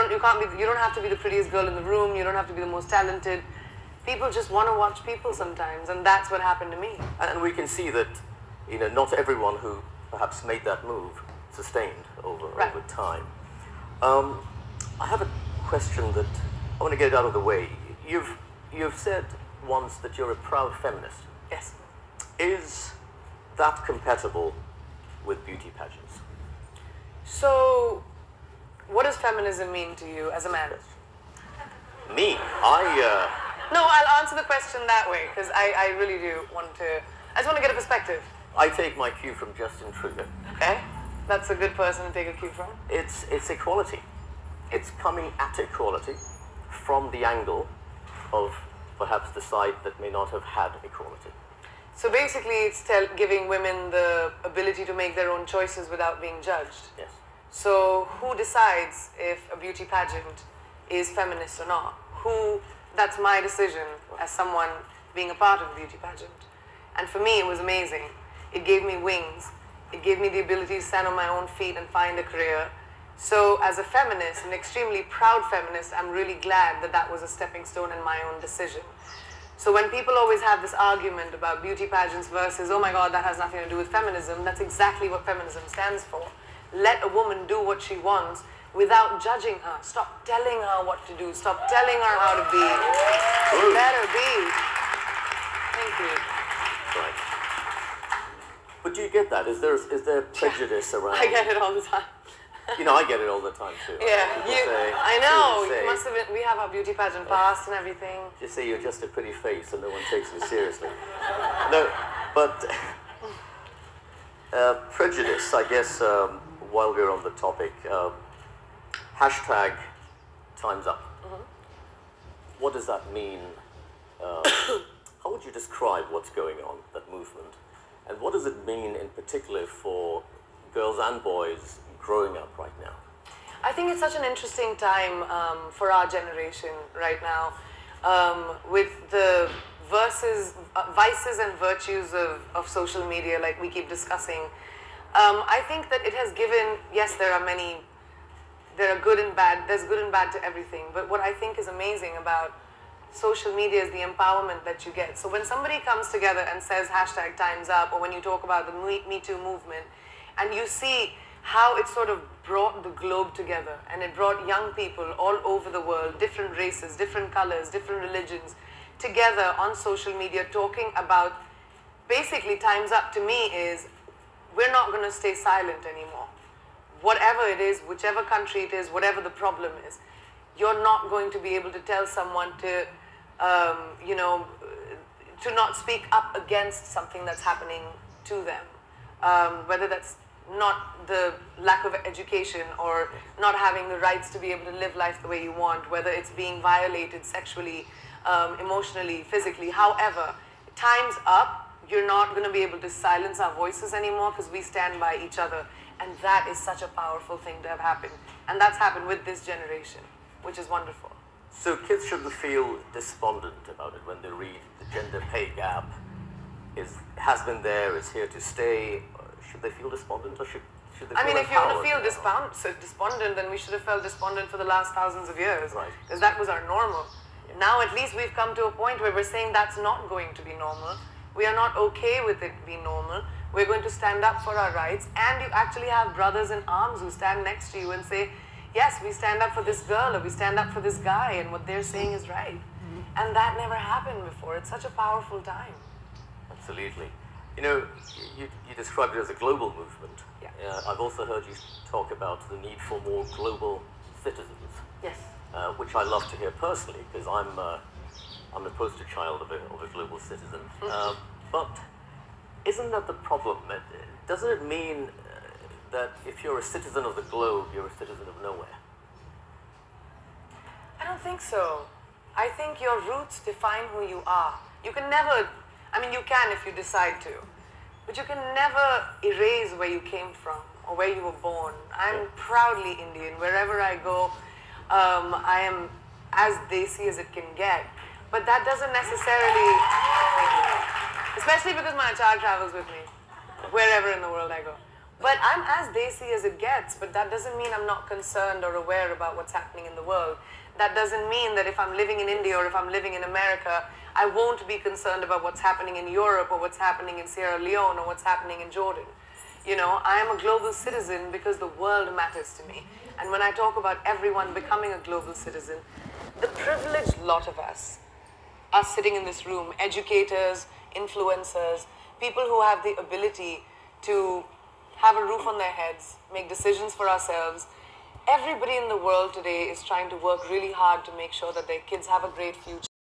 You don't have to be the prettiest girl in the room. You don't have to be the most talented. People just want to watch people sometimes, and that's what happened to me. And we can see that, not everyone who perhaps made that move sustained over time. I have a question that I want to get out of the way. You've said once that you're a proud feminist. Yes. Is that compatible with beauty pageants? So, what does feminism mean to you as a man? Yes. Me? No, I'll answer the question that way, because I really do want to... I just want to get a perspective. I take my cue from Justin Trudeau. Okay. That's a good person to take a cue from. It's equality. It's coming at equality from the angle of perhaps the side that may not have had equality. So basically it's giving women the ability to make their own choices without being judged. Yes. So who decides if a beauty pageant is feminist or not? That's my decision as someone being a part of a beauty pageant. And for me, it was amazing. It gave me wings. It gave me the ability to stand on my own feet and find a career. So as a feminist, an extremely proud feminist, I'm really glad that that was a stepping stone in my own decision. So when people always have this argument about beauty pageants versus, oh my God, that has nothing to do with feminism, that's exactly what feminism stands for. Let a woman do what she wants without judging her. Stop telling her what to do. Stop telling her how to be. Let her be. Thank you. Right. But do you get that? Is there prejudice around? I get it all the time. I get it all the time too. Yeah, I know. Say, you must have been, we have our beauty pageant past and everything. Just say you're just a pretty face and no one takes me seriously. No, but prejudice, I guess, while we're on the topic, hashtag time's up. Mm-hmm. What does that mean? How would you describe what's going on, that movement? And what does it mean in particular for girls and boys growing up right now? I think it's such an interesting time for our generation right now, with the vices and virtues of social media, like we keep discussing. I think that it has given, yes, there are good and bad, there's good and bad to everything, but what I think is amazing about social media is the empowerment that you get. So when somebody comes together and says hashtag time's up, or when you talk about the Me Too movement, and you see how it sort of brought the globe together, and it brought young people all over the world, different races, different colors, different religions, together on social media talking about, basically time's up to me is, we're not going to stay silent anymore. Whatever it is, whichever country it is, whatever the problem is, you're not going to be able to tell someone to, to not speak up against something that's happening to them. Whether that's not the lack of education or not having the rights to be able to live life the way you want, whether it's being violated sexually, emotionally, physically, however, time's up. You're not going to be able to silence our voices anymore because we stand by each other. And that is such a powerful thing to have happened. And that's happened with this generation, which is wonderful. So kids shouldn't feel despondent about it when they read the gender pay gap has been there, is here to stay. Should they feel despondent, or should they feel if you want to feel empowered? despondent, then we should have felt despondent for the last thousands of years. Right. Because that was our normal. Yeah. Now at least we've come to a point where we're saying that's not going to be normal. We are not okay with it being normal. We're going to stand up for our rights, and you actually have brothers in arms who stand next to you and say, yes, we stand up for this girl, or we stand up for this guy, and what they're saying is right. Mm-hmm. And that never happened before. It's such a powerful time. Absolutely. You described it as a global movement. Yeah. I've also heard you talk about the need for more global citizens. Yes. Which I love to hear personally, because I'm the poster child of a global citizen. Mm-hmm. But isn't that the problem? Doesn't it mean that if you're a citizen of the globe, you're a citizen of nowhere? I don't think so. I think your roots define who you are. You can never, you can if you decide to, but you can never erase where you came from or where you were born. I'm proudly Indian. Wherever I go, I am as desi as it can get. But that doesn't necessarily, especially because my child travels with me, wherever in the world I go. But I'm as desi as it gets, but that doesn't mean I'm not concerned or aware about what's happening in the world. That doesn't mean that if I'm living in India or if I'm living in America, I won't be concerned about what's happening in Europe or what's happening in Sierra Leone or what's happening in Jordan. You know, I am a global citizen because the world matters to me. And when I talk about everyone becoming a global citizen, the privileged lot of us sitting in this room, educators, influencers, people who have the ability to have a roof on their heads, make decisions for ourselves. Everybody in the world today is trying to work really hard to make sure that their kids have a great future.